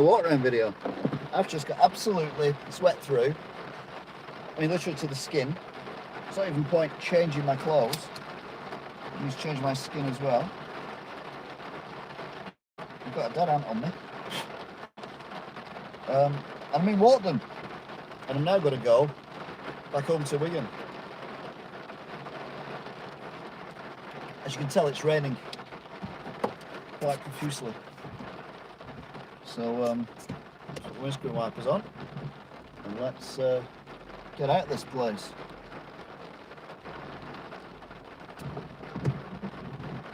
walk around video. I've just got absolutely sweat through. I mean, literally to the skin. It's not even point changing my clothes. I need to change my skin as well. I've got a dead ant on me. I'm in Walkden, and I'm now going to go back home to Wigan. As you can tell, it's raining quite profusely. So, put the windscreen wipers on, and let's get out of this place.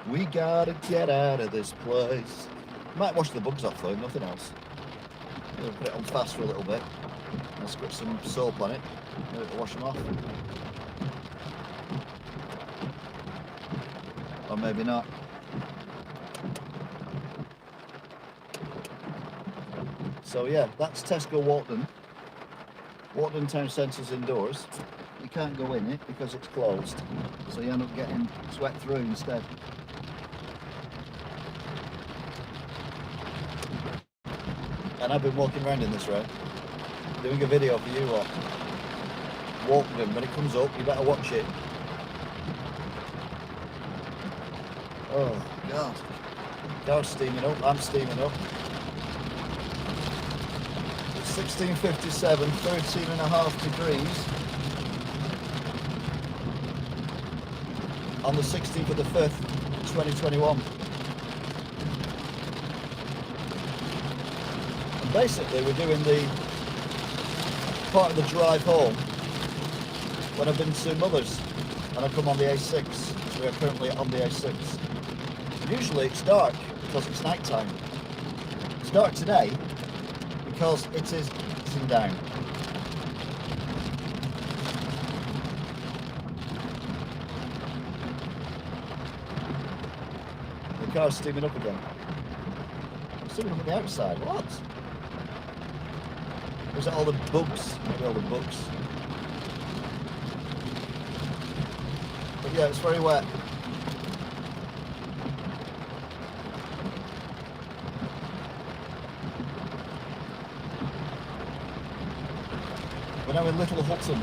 We gotta get out of this place. Might wash the bugs off though, nothing else. We'll put it on fast for a little bit. I'll squirt some soap on it, maybe to wash them off. Or maybe not. So yeah, that's Tesco Walkden. Walkden town centre's indoors. You can't go in it because it's closed. So you end up getting sweat through instead. And I've been walking around in this road, doing a video for you lot. Walkden, when it comes up, you better watch it. Oh God. Car's steaming up, I'm steaming up. It's 16:57, 13.5 degrees. On the 16th of the 5th, 2021. And basically we're doing the part of the drive home when I've been to Mother's and I come on the A6. So we're currently on the A6. Usually it's dark because it's night time. It's dark today because it is sitting down. The car's steaming up again. It's steaming up on the outside. What? Or is it all the bugs? Maybe all the bugs. But yeah, it's very wet. We're now in Little Hutton.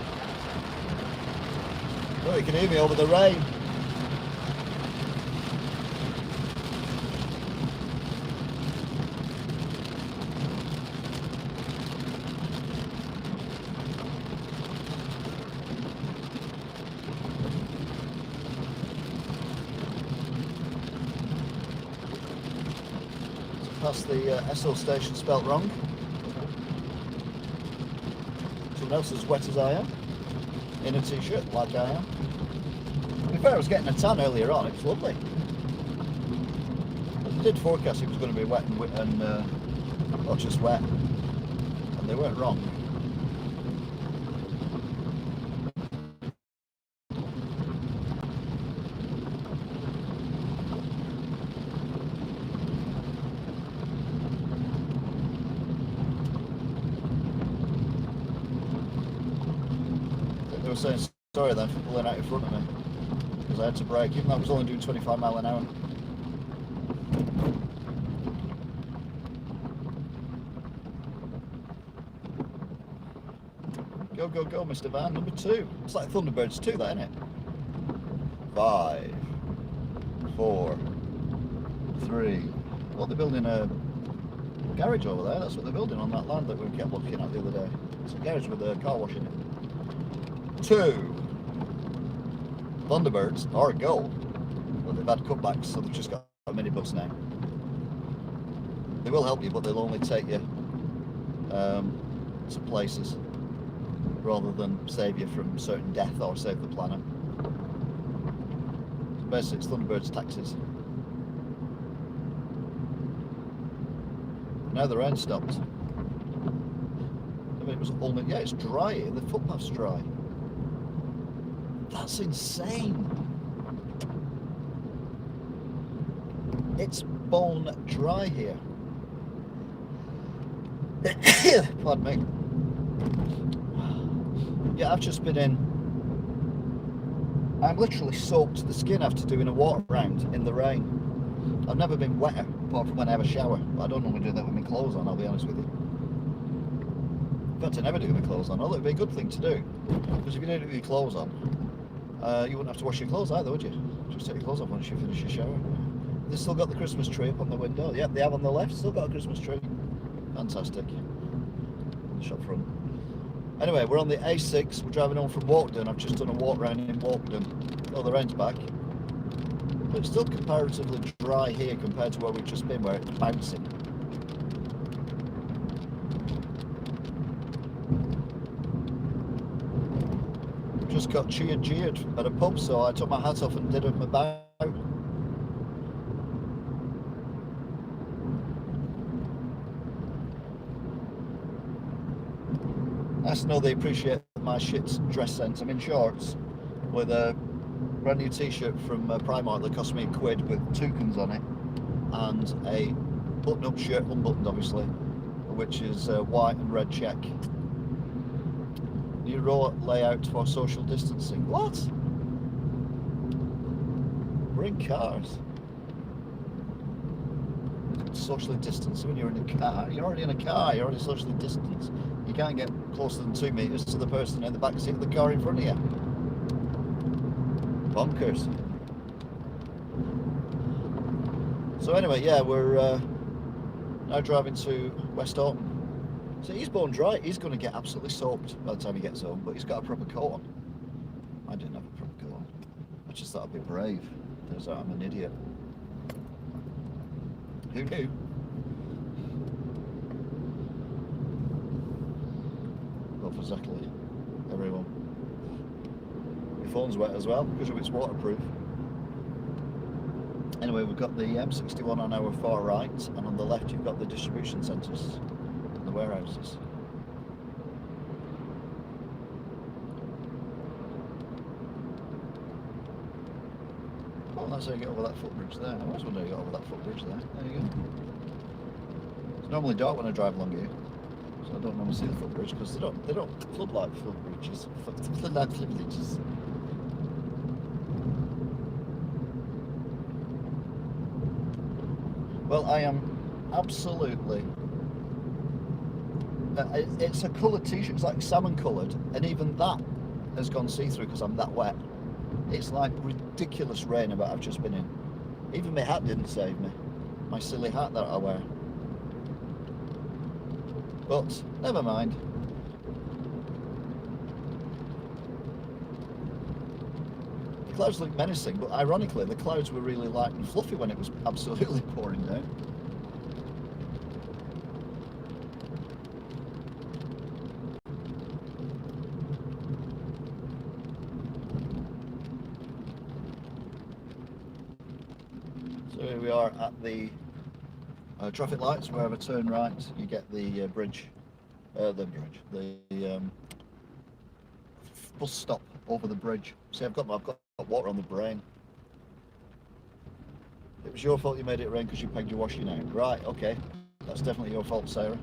Oh, you can hear me over the rain. Past the Esso station spelt wrong. Someone else as wet as I am, in a t-shirt like I am. To be fair, I was getting a tan earlier on, it was lovely. But they did forecast it was going to be wet and not just wet, and they weren't wrong. They were saying sorry then for pulling out in front of me because I had to brake, even though I was only doing 25 miles an hour. Go, go, go, Mr. Van, number 2. It's like Thunderbirds 2, that, isn't it? 5, 4, 3. Well, they're building a garage over there. That's what they're building on that land that we kept looking at the other day. It's a garage with a car wash in it. 2. Thunderbirds are gold. But they've had cutbacks, so they've just got minibus now. They will help you, but they'll only take you to places rather than save you from certain death or save the planet. So basically it's Thunderbird's taxis. Now the rain stopped. I mean, it was only, yeah, it's dry here, the footpath's dry. That's insane. It's bone dry here. Pardon me. Yeah, I've just been in. I'm literally soaked to the skin after doing a walk round in the rain. I've never been wetter apart from when I have a shower. But I don't normally do that with my clothes on, I'll be honest with you. In fact, I never do with my clothes on, although it'd be a good thing to do. Because if you don't do it with your clothes on, you wouldn't have to wash your clothes either, would you? Just take your clothes off once you finish your shower. They've still got the Christmas tree up on the window. Yep, they have on the left, still got a Christmas tree. Fantastic. On the shop front. Anyway, we're on the A6, we're driving home from Walkden. I've just done a walk round in Walkden. Oh, the rain's back. But it's still comparatively dry here compared to where we've just been, where it's bouncing. Just got jeered at a pub, so I took my hat off and did him a bow. Nice to know they appreciate my shit dress sense. I'm in shorts with a brand new t-shirt from Primark that cost me £1 with toucans on it, and a button-up shirt, unbuttoned obviously, which is white and red check. New row layout for social distancing. What? We're in cars. Socially distanced when you're in a car. You're already in a car, you're already socially distanced. You can't get closer than 2 meters to the person in the back seat of the car in front of you. Bonkers. So anyway, yeah, we're now driving to West Orton. So he's born dry. He's going to get absolutely soaked by the time he gets home, but he's got a proper coat on. I didn't have a proper coat on. I just thought I'd be brave. Turns out I'm an idiot. Who knew? Well, for exactly everyone. Your phone's wet as well because of its waterproof. Anyway, we've got the M61 on our far right, and on the left you've got the distribution centres and the warehouses. Oh, that's how you get over that footbridge there. I was wondering how you got over that footbridge there. There you go. It's normally dark when I drive along here, so I don't normally see the footbridge because they don't floodlight footbridges. Floodlight footbridges. Well, I am absolutely. It's a coloured t-shirt. It's like salmon coloured, and even that has gone see-through because I'm that wet. It's like ridiculous rain that I've just been in. Even my hat didn't save me. My silly hat that I wear. But never mind. The clouds look menacing, but ironically the clouds were really light and fluffy when it was absolutely pouring down. So here we are at the traffic lights. Wherever turn right, you get the bridge, the bus stop over the bridge. See, I've got water on the brain. It was your fault you made it rain because you pegged your washing out. Right, okay. That's definitely your fault, Sarah.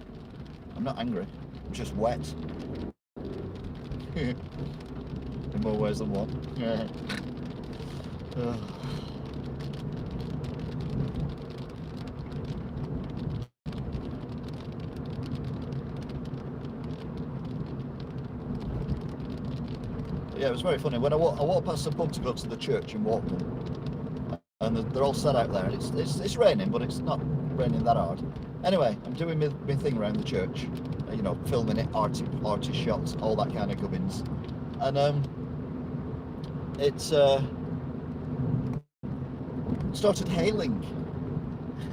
I'm not angry. I'm just wet. In more ways than one. Yeah. Yeah, it was very funny. When I walked past the pub to go to the church in Walkden, and they're all set out there, and it's raining, but it's not raining that hard. Anyway, I'm doing my thing around the church, you know, filming it, arty shots, all that kind of gubbins, and it started hailing,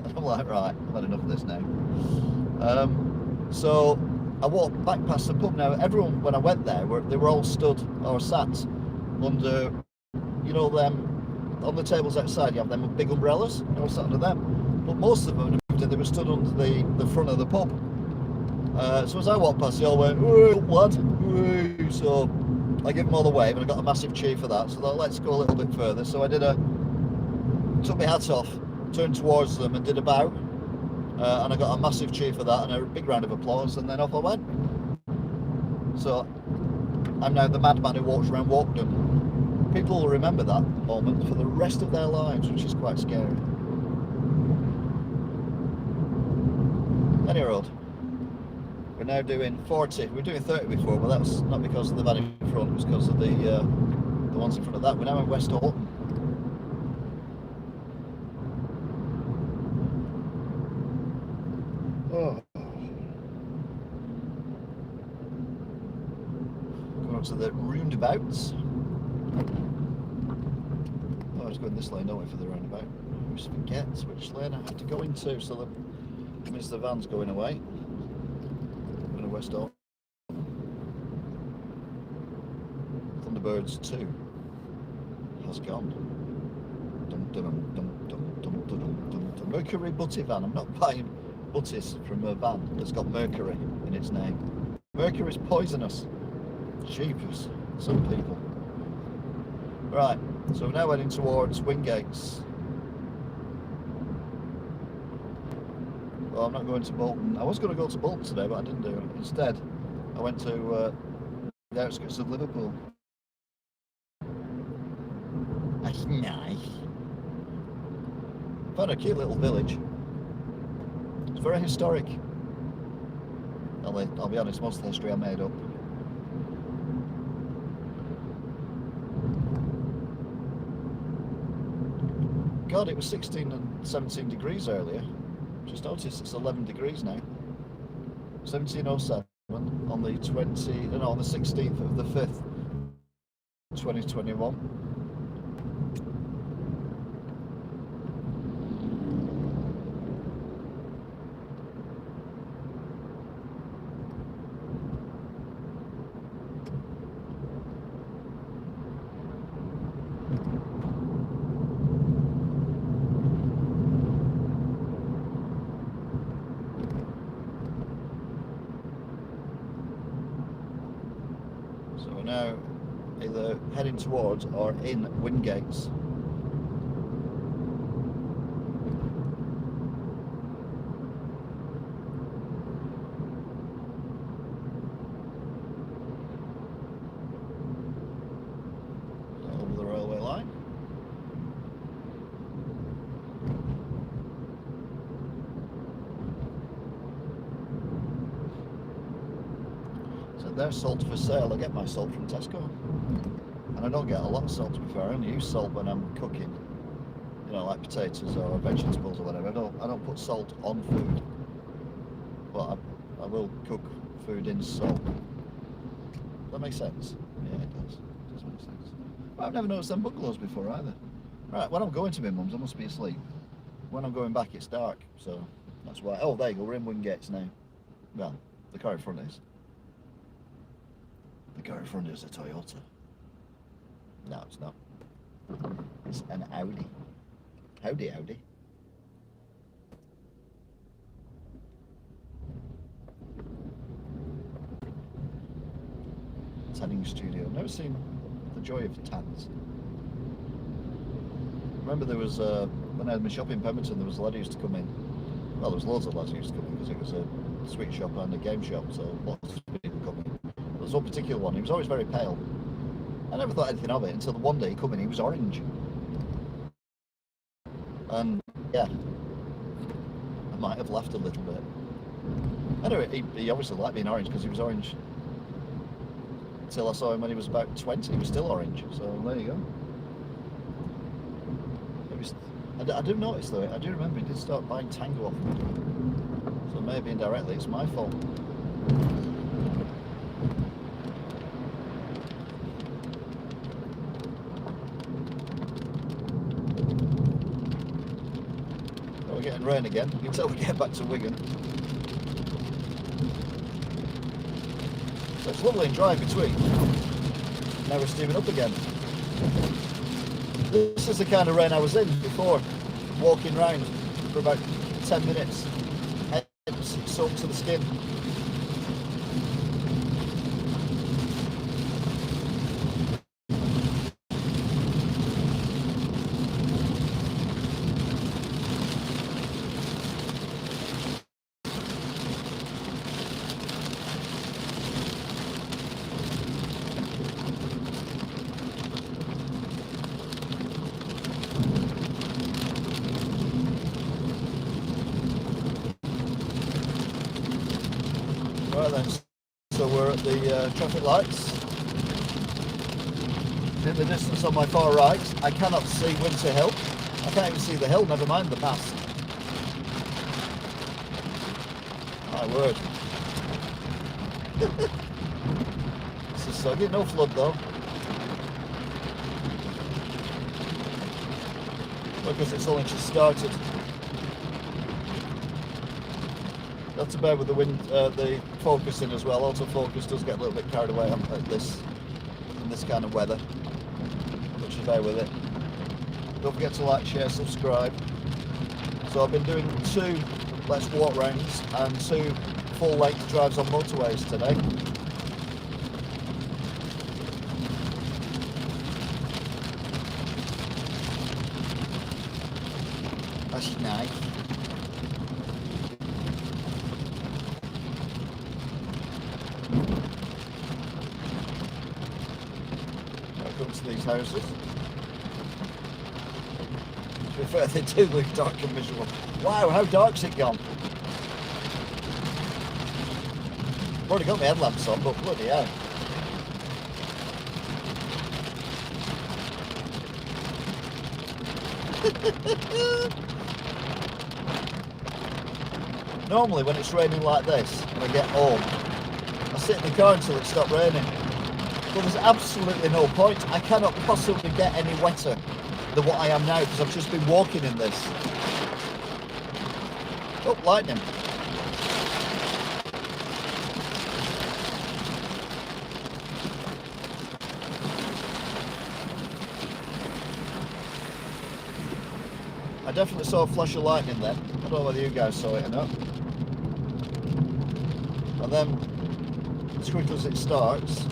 and I'm like, right, I've had enough of this now. So I walked back past the pub. Now, everyone, when I went there, they were all stood or sat under, you know, them on the tables outside. You have them big umbrellas. They all sat under them. But most of them, they were stood under the front of the pub. So as I walked past, they all went, "Hey, lad!" Hey. So I gave them all the wave, and I got a massive cheer for that. So I thought, let's go a little bit further. So I took my hat off, turned towards them, and did a bow. And I got a massive cheer for that and a big round of applause, and then off I went. So I'm now the madman who walks around Walkden. People will remember that moment for the rest of their lives, which is quite scary. Any road. We're now doing 40. We were doing 30 before, but that was not because of the van in front, it was because of the ones in front of that. We're now in West Horton. Oh. Going up to the roundabouts. Oh, I was going this lane, don't we, for the roundabout? I always forget which lane I have to go into, so that means the van's going away. Going to West Horton. Thunderbirds 2 has gone. Dum, dum, dum, dum, dum, dum, dum, dum, dum. Mercury butty van. I'm not buying butties from a van that's got mercury in its name. Mercury's poisonous. Jeepers, some people. Right, so we're now heading towards Wingates. Well, I'm not going to Bolton. I was going to go to Bolton today, but I didn't do it. Instead, I went to the outskirts of Liverpool. That's nice. Found a cute little village. It's very historic. I'll be honest, most of the history I made up. God, it was 16 and 17 degrees earlier. Just noticed it's 11 degrees now. 1707 on the 16th of the 5th, 2021. So we're now either heading towards or in Wingates. Over the railway line. So there's salt for sale. I get my salt from Tesco. And I don't get a lot of salt, to be fair. I only use salt when I'm cooking, you know, like potatoes or vegetables or whatever. I don't put salt on food, but I will cook food in salt. Does that make sense? Yeah, it does. It does make sense. But I've never noticed them bungalows before either. Right, when I'm going to my mum's, I must be asleep. When I'm going back, it's dark, so that's why. Oh, there you go. We're in Wingates now. Well, the car in front is. The car in front is a Toyota. No, it's not. It's an Audi. Howdy, Audi. Tanning studio. Never seen the joy of tans. Remember there was, when I had my shop in Pemberton, there was a lad who used to come in. Well, there was loads of lads who used to come in because it was a sweet shop and a game shop, so lots of people come in. There was one particular one, he was always very pale. I never thought anything of it until the one day he come in, he was orange. And yeah, I might have laughed a little bit. Anyway, he obviously liked being orange because he was orange. Until I saw him when he was about 20, he was still orange. So there you go. I do notice though, I do remember he did start buying Tango off me. So maybe indirectly it's my fault. We're getting rain again until we get back to Wigan. So it's lovely and dry between. Now we're steaming up again. This is the kind of rain I was in before, walking round for about 10 minutes, head soaked to the skin. Right then, so we're at the traffic lights. In the distance on my far right, I cannot see Winter Hill. I can't even see the hill, never mind the pass. My word. This is soggy, no flood though. Because it's only just started. That's to bear with the wind, the focusing as well. Autofocus does get a little bit carried away in this kind of weather. But just bear with it. Don't forget to like, share, subscribe. So I've been doing 2 Let's Walk rounds and 2 full-length drives on motorways today. That's nice. To these houses. To be fair, they do look dark and miserable. Wow, how dark's it gone? I've already got my headlamps on, but bloody hell. Normally when it's raining like this, when I get home, I sit in the car until it stops raining. Well, there's absolutely no point. I cannot possibly get any wetter than what I am now because I've just been walking in this. Oh, lightning. I definitely saw a flash of lightning then. I don't know whether you guys saw it or not. And then, as quick as it starts,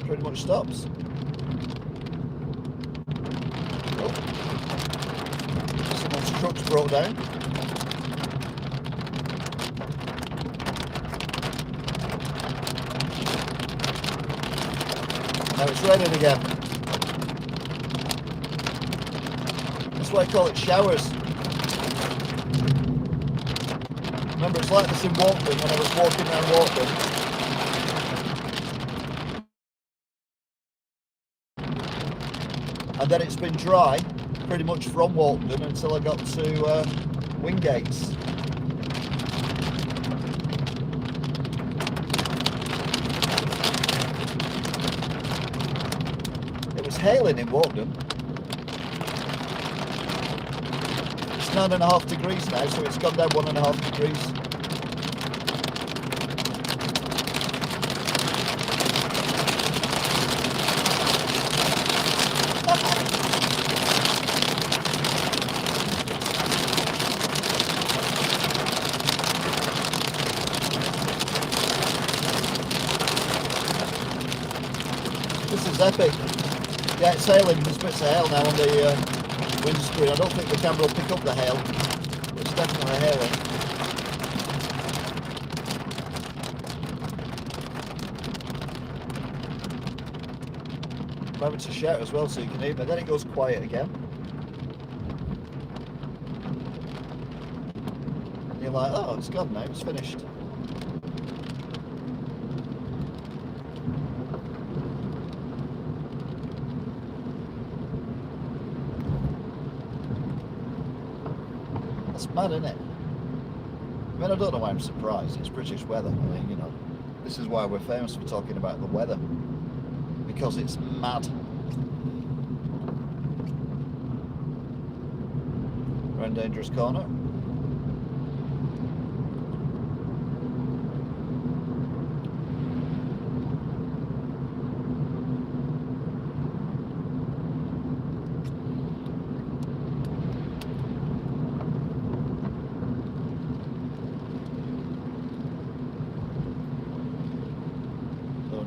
pretty much stops. Oh. Someone's truck's broke down. Now it's raining again. That's why I call it showers. Remember, it's like this in Walkden when I was walking around Walkden. And then it's been dry pretty much from Walkden until I got to Wingates. It was hailing in Walkden. It's 9.5 degrees now, so it's gone down 1.5 degrees. This is epic. Yeah, it's hailing. There's bits of hail now on the windscreen. I don't think the camera will pick up the hail. It's definitely hailing. I'm having to shout as well so you can hear me. Then it goes quiet again. And you're like, oh, it's gone now. It's finished. It's mad, isn't it? I mean, I don't know why I'm surprised. It's British weather. I mean, you know, this is why we're famous for talking about the weather. Because it's mad. Around Dangerous Corner.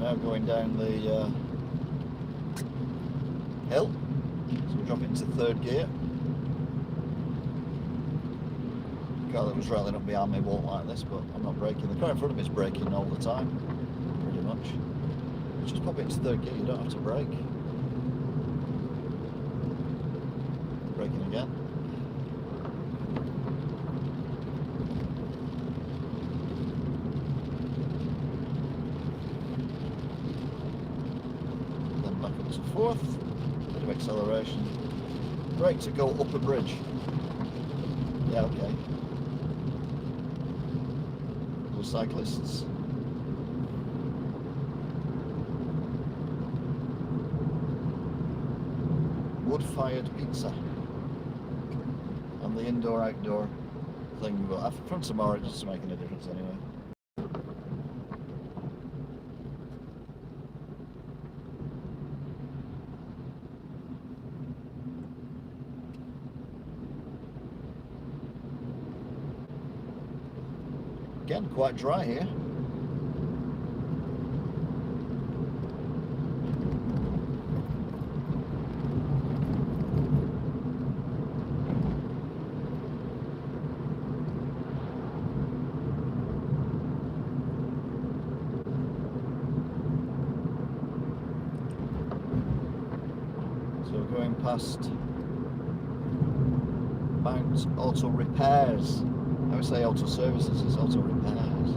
Now going down the hill, so we drop into 3rd gear. The car that was rattling up behind me won't like this, but I'm not braking. The car in front of me is braking all the time, pretty much. Just pop it into 3rd gear, you don't have to brake. Braking again. to fourth, bit of acceleration, brake to go up a bridge. Yeah, okay. Those cyclists. Wood-fired pizza. And the indoor-outdoor thing, but from tomorrow it doesn't make any difference anyway. Again, quite dry here. So going past Mount Auto Repairs. I would say auto services, it's auto repairs.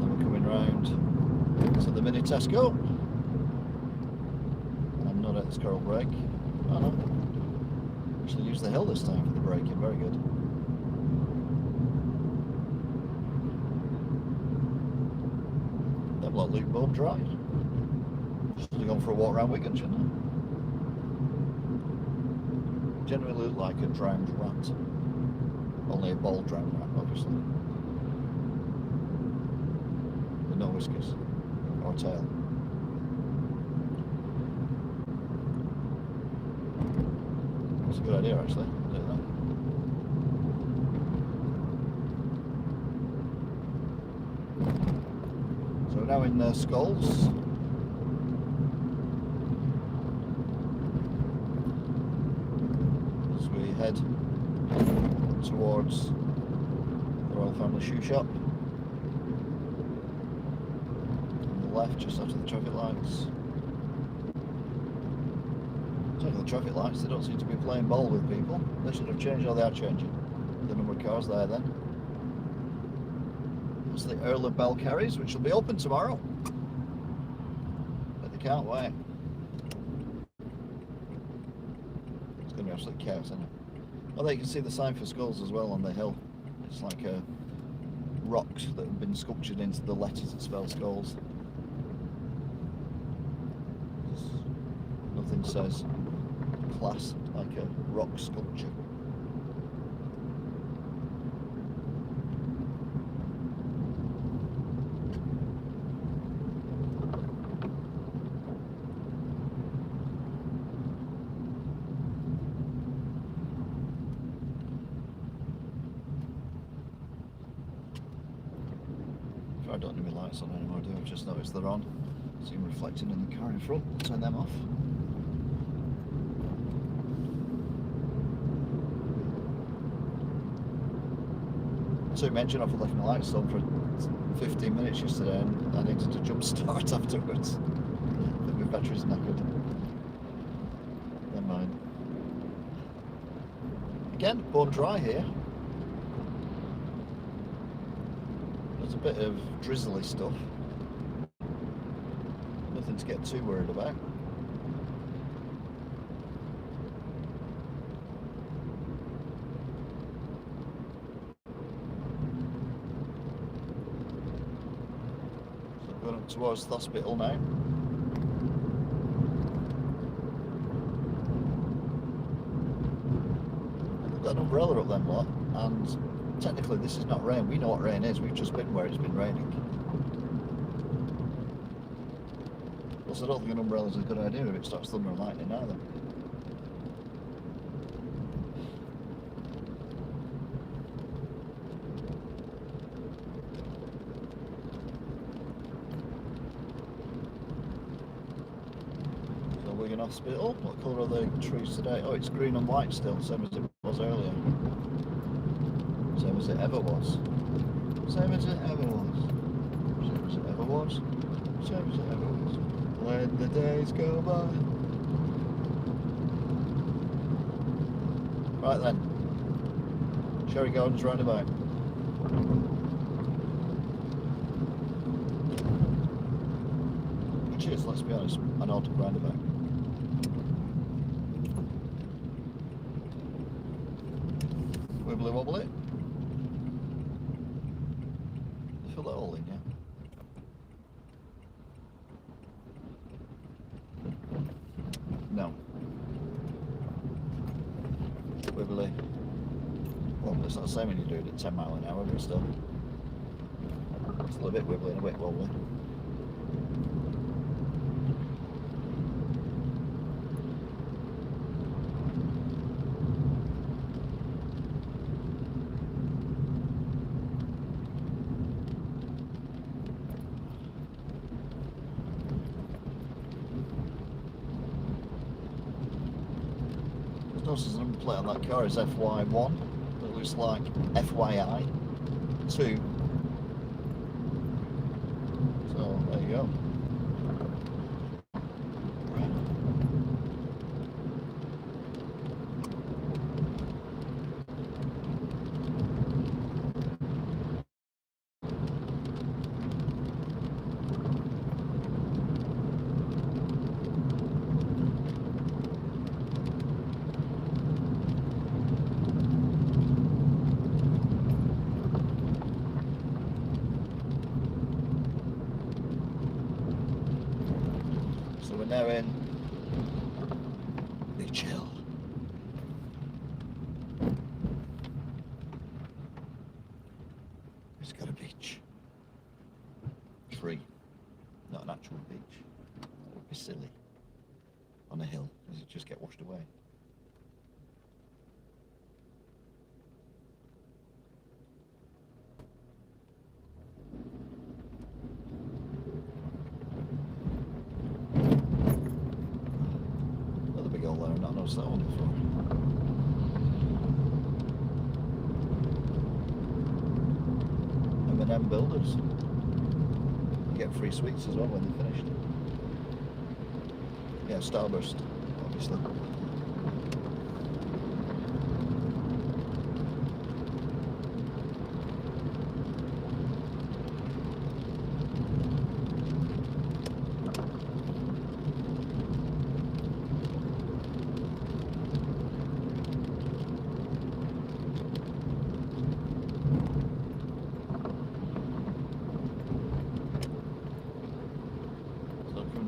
Then we're coming round to the mini Tesco. I'm not at the squirrel brake. Oh no. Actually used the hill this time for the braking, very good. Them lot look bone dry. Should have gone for a walk around Wigan, shouldn't I? Generally look like a drowned rat. Only a bald drowned rat, obviously. With no whiskers or tail. That's a good idea, actually. Do that. So we're now in Skulls. Head towards the Royal Family Shoe Shop. On the left, just after the traffic lights. Talking of the traffic lights, they don't seem to be playing ball with people. They should have changed, or they are changing the number of cars there then. That's the Earl of Belcarries, which will be open tomorrow. But they can't wait. It's going to be absolute chaos, isn't it? Oh, there you can see the sign for Skulls as well on the hill. It's like rocks that have been sculptured into the letters that spell Skulls. Nothing says class like a rock sculpture. I don't need my lights on anymore, do I? I've just noticed they're on. See them reflecting in the car in front. I'll turn them off. I took my engine off and left my lights on for 15 minutes yesterday and I needed to jump start afterwards. I think my battery's knackered. Never mind. Again, bone dry here. There's a bit of drizzly stuff. Nothing to get too worried about. So going up towards the hospital now. They've got an umbrella up them lot, and technically this is not rain. We know what rain is. We've just been where it's been raining. Plus I don't think an umbrella is a good idea if it starts thunder and lightning either. So Wigan Hospital. What colour are the trees today? Oh, it's green and white still, same as it was earlier. Same as it ever was. Same as it ever was. Same as it ever was. Same as it ever was. When the days go by. Right then. Cherry Gardens roundabout. which is, let's be honest, an odd roundabout. Wibbly wobbly. Fill it all in, yeah. No. Wibbly. Well, it's not the same when you do it at 10 mile an hour, but still. It's a little bit wibbly and a bit wobbly. Notice the number plate on that car is FY1. It looks like FYI 2. So there you go. So we're now in Beach Hill. It's got a beach. Free. Not an actual beach. That would be silly. On a hill, because it'd just get washed away. I've not noticed that one before. M&M Builders. You get free sweets as well when they're finished. Yeah, Starburst, obviously.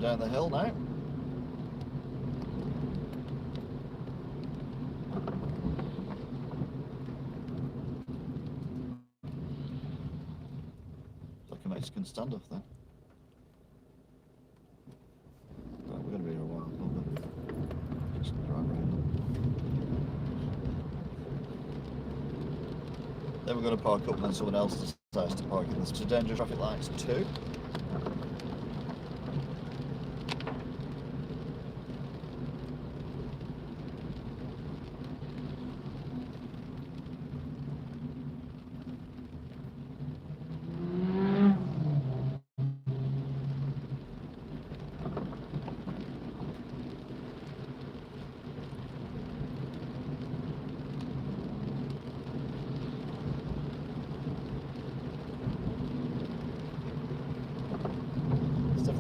Down the hill now. Like a Mexican standoff then. Right, we're going to be here a while, but just drive around. Then we're going to park up and then someone else decides to park in this. So dangerous traffic lights too.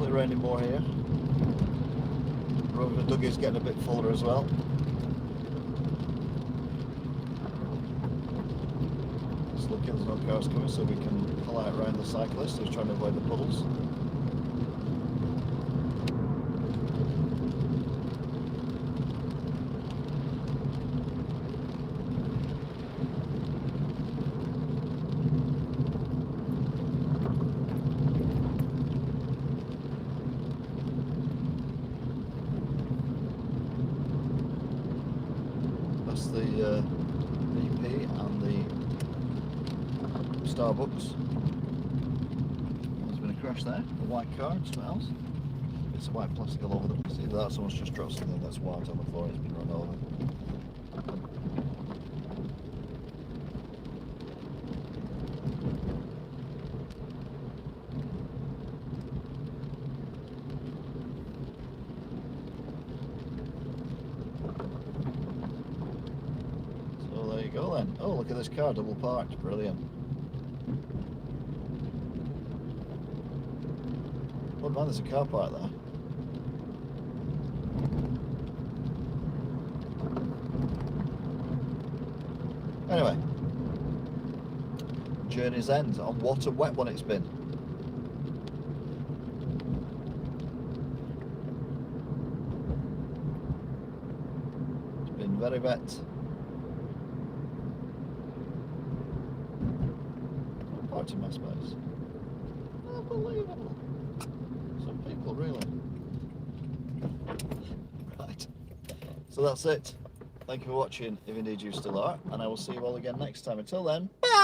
Raining more here. Road Doug is getting a bit fuller as well. Just looking, there's no cars coming, so we can pull out around the cyclist who's trying to avoid the puddles. The BP and the Starbucks. There's been a crash there. A white car and something else. It's a white plastic all over the place. Either that someone's just dropped something that's white on the floor and it's been run over. Go then. Oh, look at this car, double parked. Brilliant. Oh man, there's a car park there. Anyway, journey's end, and what a wet one it's been. It's been very wet. I'm parked in my space. Unbelievable. Some people, really. Right. So that's it. Thank you for watching, if indeed you still are, and I will see you all again next time. Until then, bye!